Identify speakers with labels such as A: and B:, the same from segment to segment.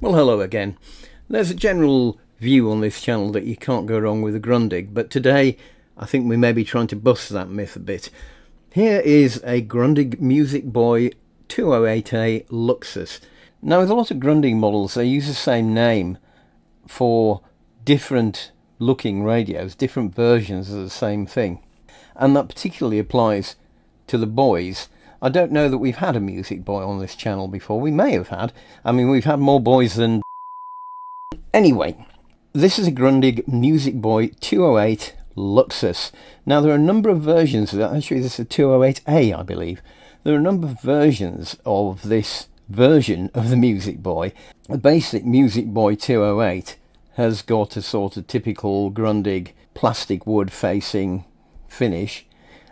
A: Well, hello again. There's a general view on this channel that you can't go wrong with a Grundig, but today I think we may be trying to bust that myth a bit. Here is a Grundig Music Boy 208A Luxus. Now, with a lot of Grundig models, they use the same name for different looking radios, different versions of the same thing, and that particularly applies to the boys. I don't know that we've had a Music Boy on this channel before. We may have had. I mean, we've had more boys than... Anyway, this is a Grundig Music Boy 208 Luxus. Now, there are a number of versions of that. Actually, this is a 208A, I believe. There are a number of versions of this version of the Music Boy. The basic Music Boy 208 has got a sort of typical Grundig plastic wood facing finish,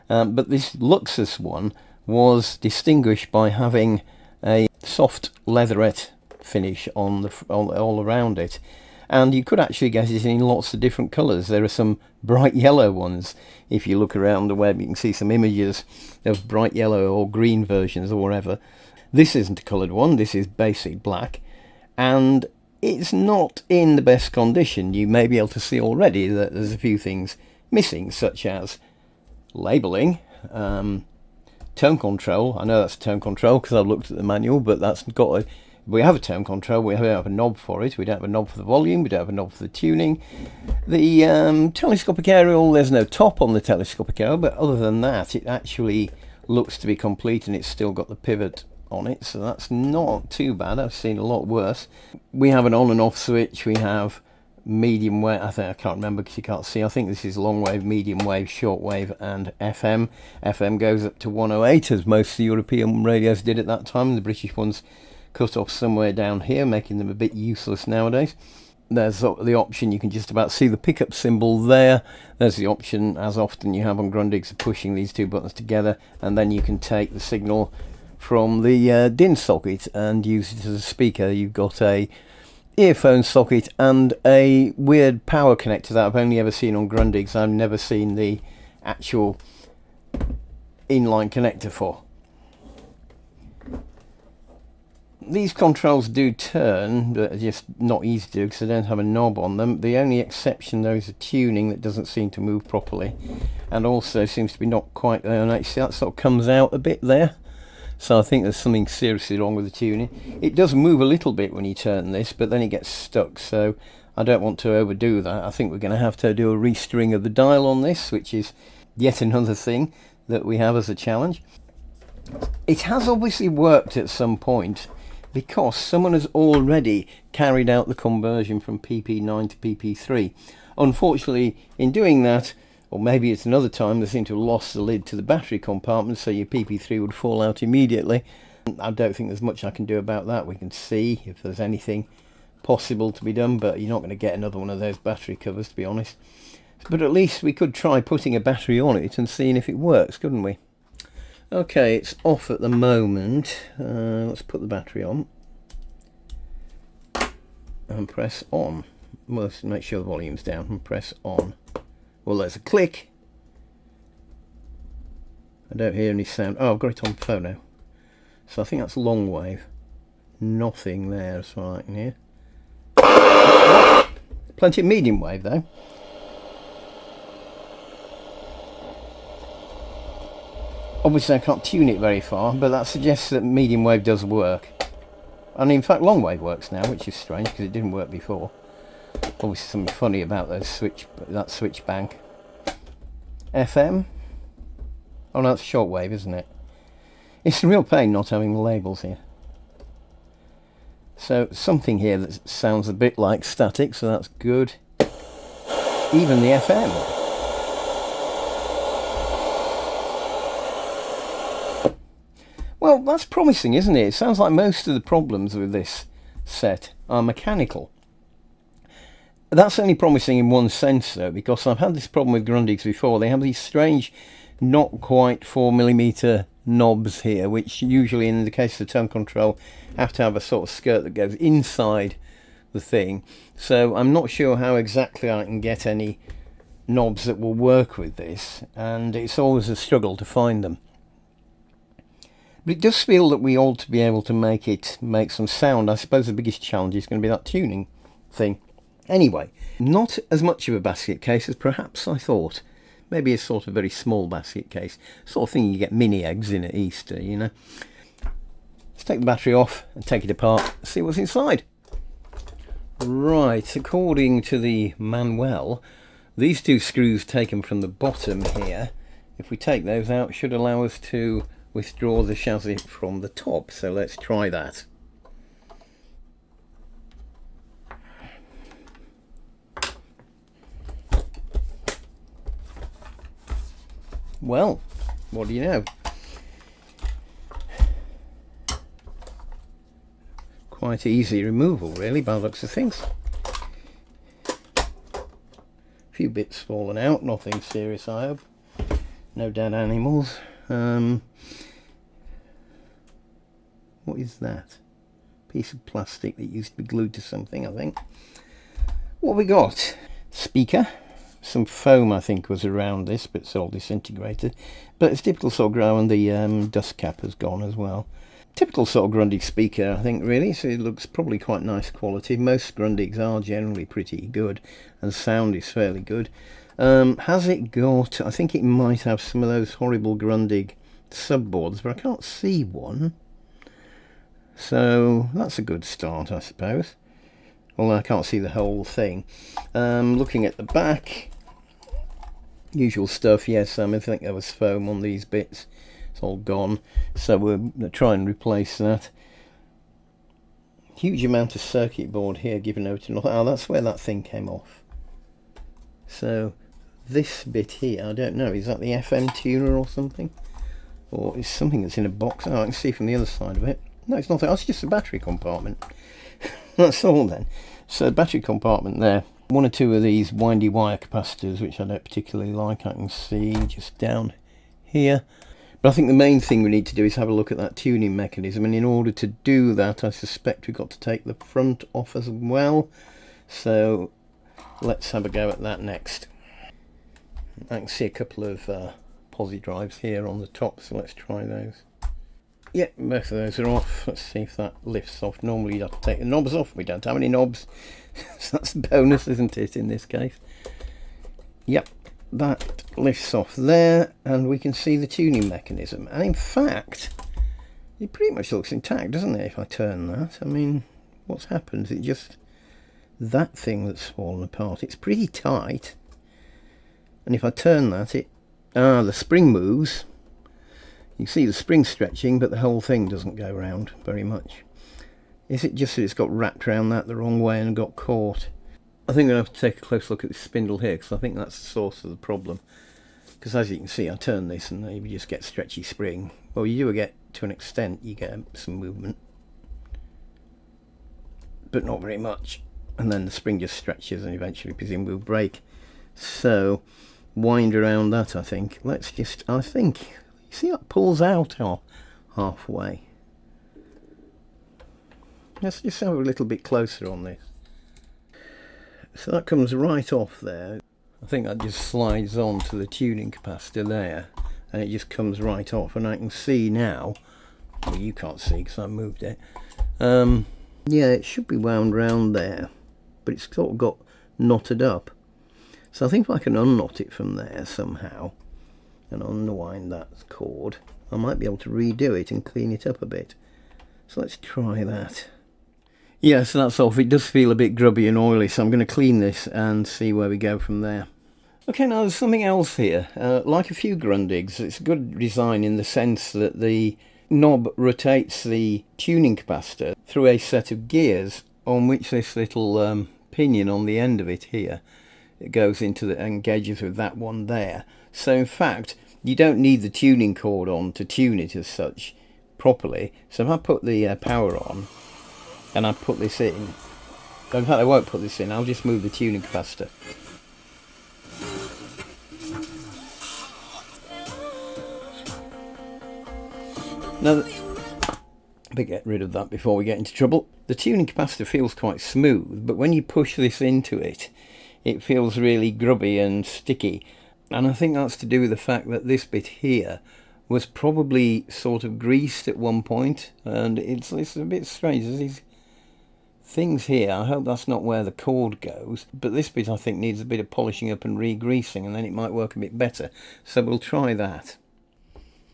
A: but this Luxus one was distinguished by having a soft leatherette finish on the all around it, and you could actually get it in lots of different colours. There are some bright yellow ones. If you look around the web, you can see some images of bright yellow or green versions or whatever. This isn't a coloured one, this is basic black, and it's not in the best condition. You may be able to see already that there's a few things missing, such as labelling, tone control. I know that's tone control because I've looked at the manual, but that's got a... We have a tone control, we don't have a knob for it, we don't have a knob for the volume, we don't have a knob for the tuning. The telescopic aerial, there's no top on the telescopic aerial, but other than that, it actually looks to be complete, and it's still got the pivot on it, so that's not too bad. I've seen a lot worse. We have an on and off switch, we have medium wave, I can't remember because you can't see. I think this is long wave, medium wave, short wave, and FM. FM goes up to 108, as most of the European radios did at that time. The British ones cut off somewhere down here, making them a bit useless nowadays. There's the option, you can just about see the pickup symbol there. There's the option, as often you have on Grundigs, of pushing these two buttons together, and then you can take the signal from the DIN socket and use it as a speaker. You've got a earphone socket and a weird power connector that I've only ever seen on Grundigs. I've never seen the actual inline connector for. These controls do turn, but just not easy to do because they don't have a knob on them. The only exception though is the tuning that doesn't seem to move properly, and also seems to be not quite there. And actually that sort of comes out a bit there. So I think there's something seriously wrong with the tuning. It does move a little bit when you turn this, but then it gets stuck, so I don't want to overdo that. I think we're going to have to do a restring of the dial on this, which is yet another thing that we have as a challenge. It has obviously worked at some point, because someone has already carried out the conversion from PP9 to PP3. Unfortunately, in doing that, or maybe it's another time, they seem to have lost the lid to the battery compartment, so your PP3 would fall out immediately. I don't think there's much I can do about that. We can see if there's anything possible to be done, but you're not going to get another one of those battery covers, to be honest. But at least we could try putting a battery on it and seeing if it works, couldn't we? Okay, it's off at the moment. Let's put the battery on and press on. Well, let's make sure the volume's down and press on. Well, there's a click. I don't hear any sound. Oh, I've got it on phono. So I think that's long wave. Nothing there as far as I can hear. Plenty of medium wave though. Obviously I can't tune it very far, but that suggests that medium wave does work. And in fact long wave works now, which is strange because it didn't work before. Obviously something funny about that switch bank. FM. Oh no, that's shortwave, isn't it? It's a real pain not having the labels here. So something here that sounds a bit like static, so that's good. Even the FM. Well, that's promising, isn't it? It sounds like most of the problems with this set are mechanical. That's only promising in one sense though, because I've had this problem with Grundigs before. They have these strange, not quite 4mm knobs here, which usually in the case of the tone control have to have a sort of skirt that goes inside the thing. So I'm not sure how exactly I can get any knobs that will work with this, and it's always a struggle to find them. But it does feel that we ought to be able to make some sound. I suppose the biggest challenge is going to be that tuning thing. Anyway, not as much of a basket case as perhaps I thought. Maybe a sort of very small basket case. Sort of thing you get mini eggs in at Easter, you know. Let's take the battery off and take it apart, see what's inside. Right, according to the manual, these two screws taken from the bottom here, if we take those out, should allow us to withdraw the chassis from the top. So let's try that. Well, what do you know? Quite easy removal, really, by the looks of things. A few bits fallen out, nothing serious, I hope. No dead animals. What is that? Piece of plastic that used to be glued to something, I think. What have we got? Speaker. Some foam, I think, was around this, but it's all disintegrated. But it's typical sort of grow, and the dust cap has gone as well. Typical sort of Grundig speaker, I think, really. So it looks probably quite nice quality. Most Grundigs are generally pretty good, and sound is fairly good. Has it got? I think it might have some of those horrible Grundig subboards, but I can't see one. So that's a good start, I suppose. Although I can't see the whole thing. Looking at the back, usual stuff. Yes, I think there was foam on these bits. It's all gone, so we'll try and replace that. Huge amount of circuit board here given over to nothing. Oh, that's where that thing came off. So this bit here, I don't know, is that the FM tuner or something? Or is something that's in a box? Oh, I can see from the other side of it. No, it's nothing. Oh, it's just a battery compartment. That's all then. So battery compartment there. One or two of these windy wire capacitors, which I don't particularly like. I can see just down here. But I think the main thing we need to do is have a look at that tuning mechanism. And in order to do that, I suspect we've got to take the front off as well. So let's have a go at that next. I can see a couple of posi drives here on the top, so let's try those. Yeah, both of those are off. Let's see if that lifts off. Normally you'd have to take the knobs off. We don't have any knobs. So that's a bonus, isn't it, in this case? Yep, that lifts off there, and we can see the tuning mechanism. And in fact, it pretty much looks intact, doesn't it, if I turn that? I mean, what's happened? Is it just that thing that's fallen apart? It's pretty tight. And if I turn that, the spring moves. You see the spring stretching, but the whole thing doesn't go round very much. Is it just that it's got wrapped around that the wrong way and got caught? I think I'm going to have to take a close look at this spindle here, because I think that's the source of the problem. Because as you can see, I turn this and you just get stretchy spring. Well, you do get, to an extent, you get some movement. But not very much. And then the spring just stretches and eventually presumably will break. So, wind around that, I think. Let's just, I think... You see that pulls out halfway. Let's just have a little bit closer on this. So that comes right off there. I think that just slides on to the tuning capacitor there, and it just comes right off. And I can see now, well, you can't see because I moved it. Yeah, it should be wound round there, but it's sort of got knotted up. So I think if I can unknot it from there somehow and unwind that cord, I might be able to redo it and clean it up a bit. So let's try that. Yeah, so that's off. It does feel a bit grubby and oily, so I'm going to clean this and see where we go from there. Okay, now there's something else here. Like a few Grundigs, it's a good design in the sense that the knob rotates the tuning capacitor through a set of gears on which this little pinion on the end of it here, it goes into the engages with that one there. So in fact, you don't need the tuning cord on to tune it as such properly. So if I put the power on and I put this in, in fact I won't put this in, I'll just move the tuning capacitor. Now, but get rid of that before we get into trouble. The tuning capacitor feels quite smooth, but when you push this into it, it feels really grubby and sticky. And I think that's to do with the fact that this bit here was probably sort of greased at one point, and it's a bit strange. There's these things here. I hope that's not where the cord goes, but this bit I think needs a bit of polishing up and re-greasing, and then it might work a bit better. So we'll try that.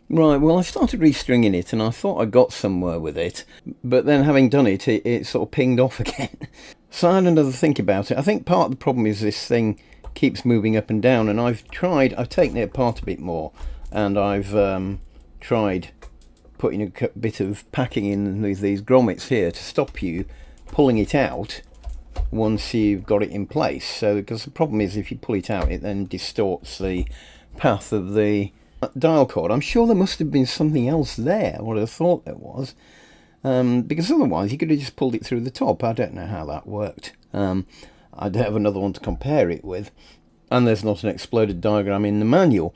A: Right, well, I started restringing it and I thought I got somewhere with it, but then having done it, it sort of pinged off again. So I had another think about it. I think part of the problem is this thing keeps moving up and down, and I've taken it apart a bit more, and I've tried putting a bit of packing in with these grommets here to stop you pulling it out once you've got it in place. So, because the problem is if you pull it out, it then distorts the path of the dial cord. I'm sure there must have been something else there, what I thought there was, because otherwise you could have just pulled it through the top. I don't know how that worked. I'd have another one to compare it with, and there's not an exploded diagram in the manual,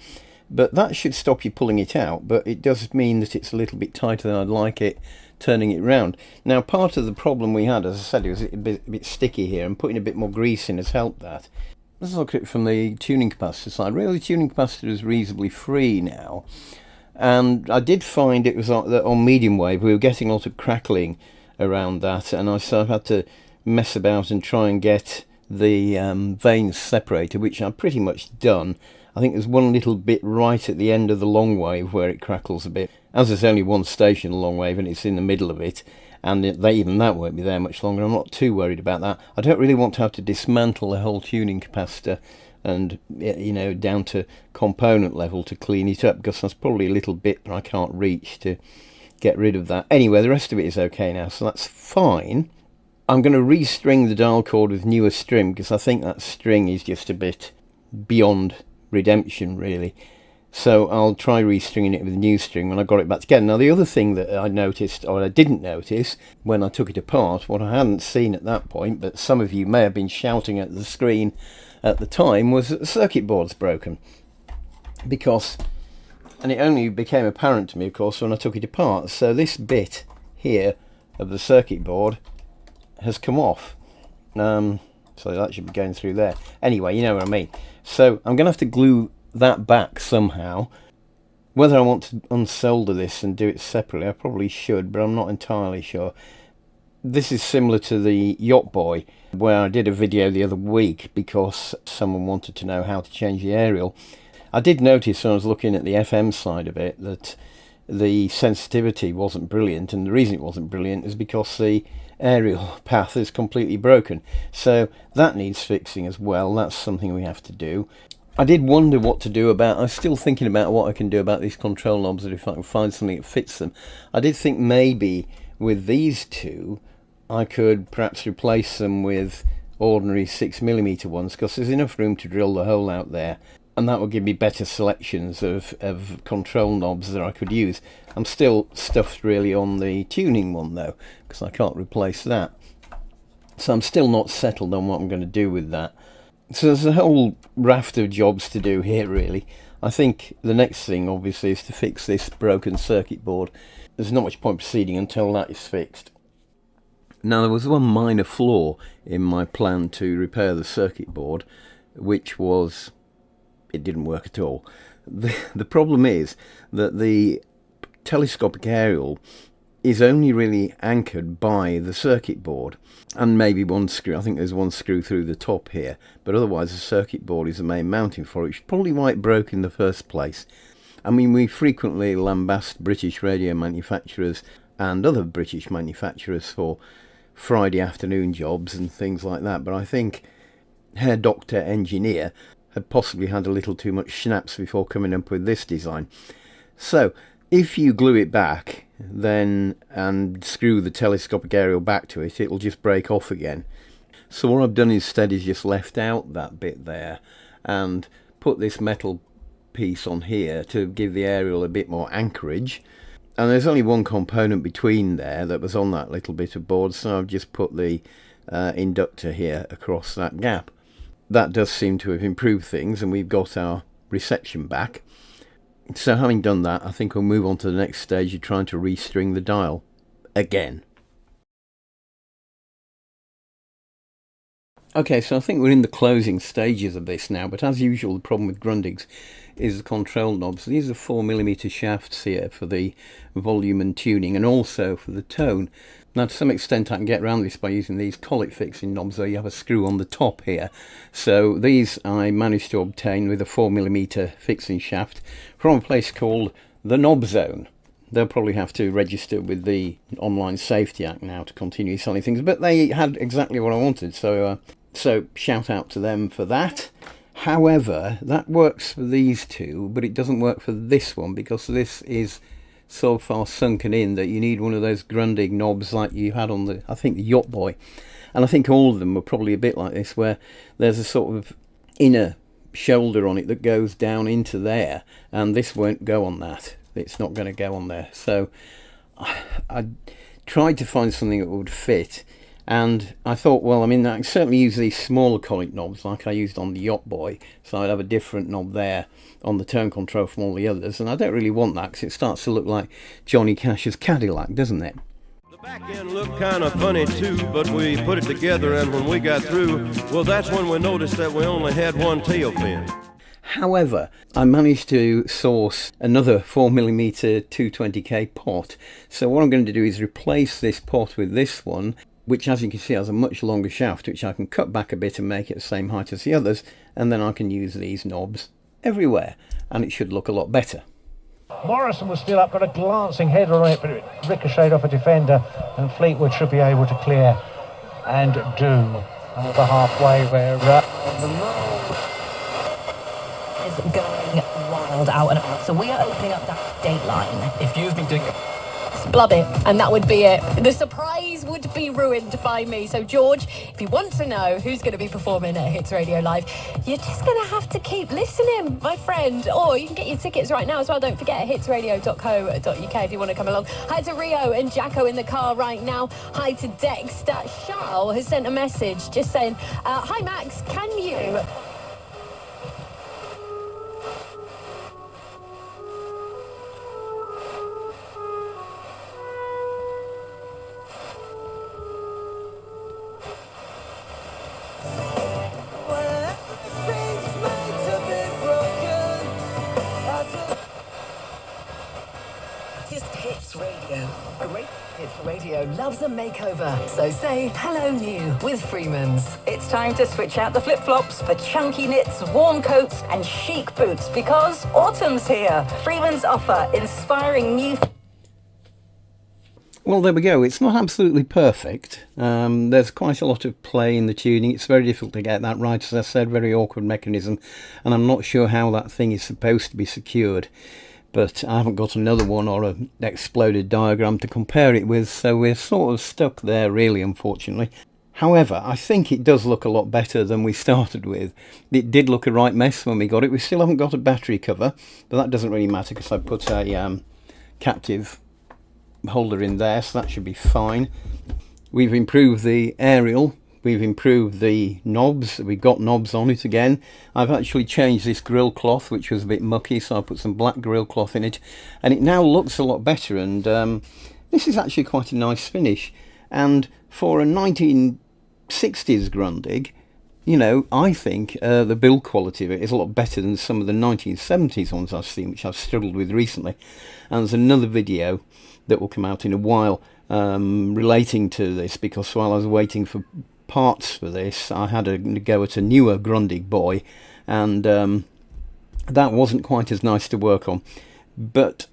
A: but that should stop you pulling it out. But it does mean that it's a little bit tighter than I'd like it, turning it round. Now, part of the problem we had, as I said, it was a bit sticky here, and putting a bit more grease in has helped that. Let's look at it from the tuning capacitor side. Really, the tuning capacitor is reasonably free now, and I did find it was on medium wave we were getting a lot of crackling around that, and I sort of had to mess about and try and get the vanes separated, which I've pretty much done. I think there's one little bit right at the end of the long wave where it crackles a bit. As there's only one station long wave and it's in the middle of it, and even that won't be there much longer, I'm not too worried about that. I don't really want to have to dismantle the whole tuning capacitor and, you know, down to component level to clean it up, because that's probably a little bit that I can't reach to get rid of that. Anyway, the rest of it is okay now, so that's fine. I'm going to restring the dial cord with newer string, because I think that string is just a bit beyond redemption, really. So I'll try restringing it with new string when I got it back together. Now, the other thing that I noticed, or I didn't notice when I took it apart, what I hadn't seen at that point, but some of you may have been shouting at the screen at the time, was that the circuit board's broken. Because, and it only became apparent to me, of course, when I took it apart. So this bit here of the circuit board has come off. So that should be going through there. Anyway, you know what I mean. So I'm going to have to glue that back somehow. Whether I want to unsolder this and do it separately, I probably should, but I'm not entirely sure. This is similar to the Yacht Boy, where I did a video the other week because someone wanted to know how to change the aerial. I did notice when I was looking at the FM side of it that the sensitivity wasn't brilliant, and the reason it wasn't brilliant is because the aerial path is completely broken. So that needs fixing as well. That's something we have to do. I did wonder what to do about, I'm still thinking about what I can do about these control knobs, and if I can find something that fits them. I did think maybe with these two I could perhaps replace them with ordinary 6mm ones, because there's enough room to drill the hole out there, and that would give me better selections of control knobs that I could use. I'm still stuffed really on the tuning one though, because I can't replace that. So I'm still not settled on what I'm going to do with that. So there's a whole raft of jobs to do here, really. I think the next thing, obviously, is to fix this broken circuit board. There's not much point proceeding until that is fixed. Now, there was one minor flaw in my plan to repair the circuit board, which was it didn't work at all. The problem is that the telescopic aerial is only really anchored by the circuit board and maybe one screw. I think there's one screw through the top here, but otherwise the circuit board is the main mounting for it, which is probably why it broke in the first place. I mean, we frequently lambast British radio manufacturers and other British manufacturers for Friday afternoon jobs and things like that, but I think Herr Dr. Engineer had possibly had a little too much schnapps before coming up with this design. So if you glue it back then and screw the telescopic aerial back to it, it'll just break off again. So what I've done instead is just left out that bit there and put this metal piece on here to give the aerial a bit more anchorage. And there's only one component between there that was on that little bit of board, so I've just put the inductor here across that gap. That does seem to have improved things, and we've got our reception back. So having done that, I think we'll move on to the next stage of trying to restring the dial again. Okay, so I think we're in the closing stages of this now, but as usual, the problem with Grundigs is the control knobs. These are 4mm shafts here for the volume and tuning, and also for the tone. Now, to some extent I can get around this by using these collet fixing knobs, where you have a screw on the top here. So these I managed to obtain with a 4mm fixing shaft from a place called the Knob Zone. They'll probably have to register with the Online Safety Act now to continue selling things, but they had exactly what I wanted, so shout out to them for that. However, that works for these two, but it doesn't work for this one, because this is so far sunken in that you need one of those Grundig knobs like you had on the, I think, the Yacht Boy. And I think all of them are probably a bit like this, where there's a sort of inner shoulder on it that goes down into there, and this won't go on that. It's not going to go on there. So I tried to find something that would fit, and I thought, well, I mean, I can certainly use these smaller collet knobs like I used on the Yacht Boy, so I'd have a different knob there on the tone control from all the others, and I don't really want that because it starts to look like Johnny Cash's Cadillac, doesn't it?
B: The back end looked kind of funny too, but we put it together, and when we got through, well, that's when we noticed that we only had one tail fin.
A: However, I managed to source another 4mm 220k pot. So what I'm going to do is replace this pot with this one, which, as you can see, has a much longer shaft, which I can cut back a bit and make it the same height as the others, and then I can use these knobs everywhere, and it should look a lot better.
C: Morrison was still up, got a glancing header on it, but it ricocheted off a defender, and Fleetwood should be able to clear, and do. Over halfway where
D: is going wild out and about. So we are opening up that date line.
E: If you've been doing
D: Blub it, and that would be it. The surprise would be ruined by me. So George, if you want to know who's going to be performing at Hits Radio Live, you're just going to have to keep listening, my friend. Or you can get your tickets right now as well. Don't forget, hitsradio.co.uk if you want to come along. Hi to Rio and Jacko in the car right now. Hi to Dexter. Charles has sent a message just saying, hi Max, can you...
E: Hits Radio. Great Hits Radio loves a makeover. So say hello new with Freeman's.
F: It's time to switch out the flip-flops for chunky knits, warm coats and chic boots because autumn's here. Freeman's offer inspiring new...
A: Well, there we go. It's not absolutely perfect. There's quite a lot of play in the tuning. It's very difficult to get that right, as I said, very awkward mechanism, and I'm not sure how that thing is supposed to be secured. But I haven't got another one or an exploded diagram to compare it with, so we're sort of stuck there really, unfortunately. However, I think it does look a lot better than we started with. It did look a right mess when we got it. We still haven't got a battery cover, but that doesn't really matter because I put a captive holder in there, so that should be fine. We've improved the aerial. We've improved the knobs. We've got knobs on it again. I've actually changed this grill cloth, which was a bit mucky, so I put some black grill cloth in it, and it now looks a lot better, and this is actually quite a nice finish. And for a 1960s Grundig, you know, I think the build quality of it is a lot better than some of the 1970s ones I've seen, which I've struggled with recently. And there's another video that will come out in a while relating to this, because while I was waiting for parts for this, I had a go at a newer Grundig Boy, and that wasn't quite as nice to work on. But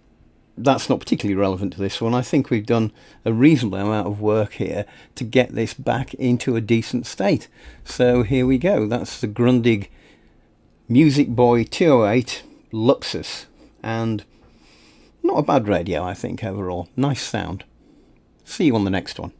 A: that's not particularly relevant to this one. I think we've done a reasonable amount of work here to get this back into a decent state. So here we go. That's the Grundig Music Boy 208 Luxus, and not a bad radio, I think, overall. Nice sound. See you on the next one.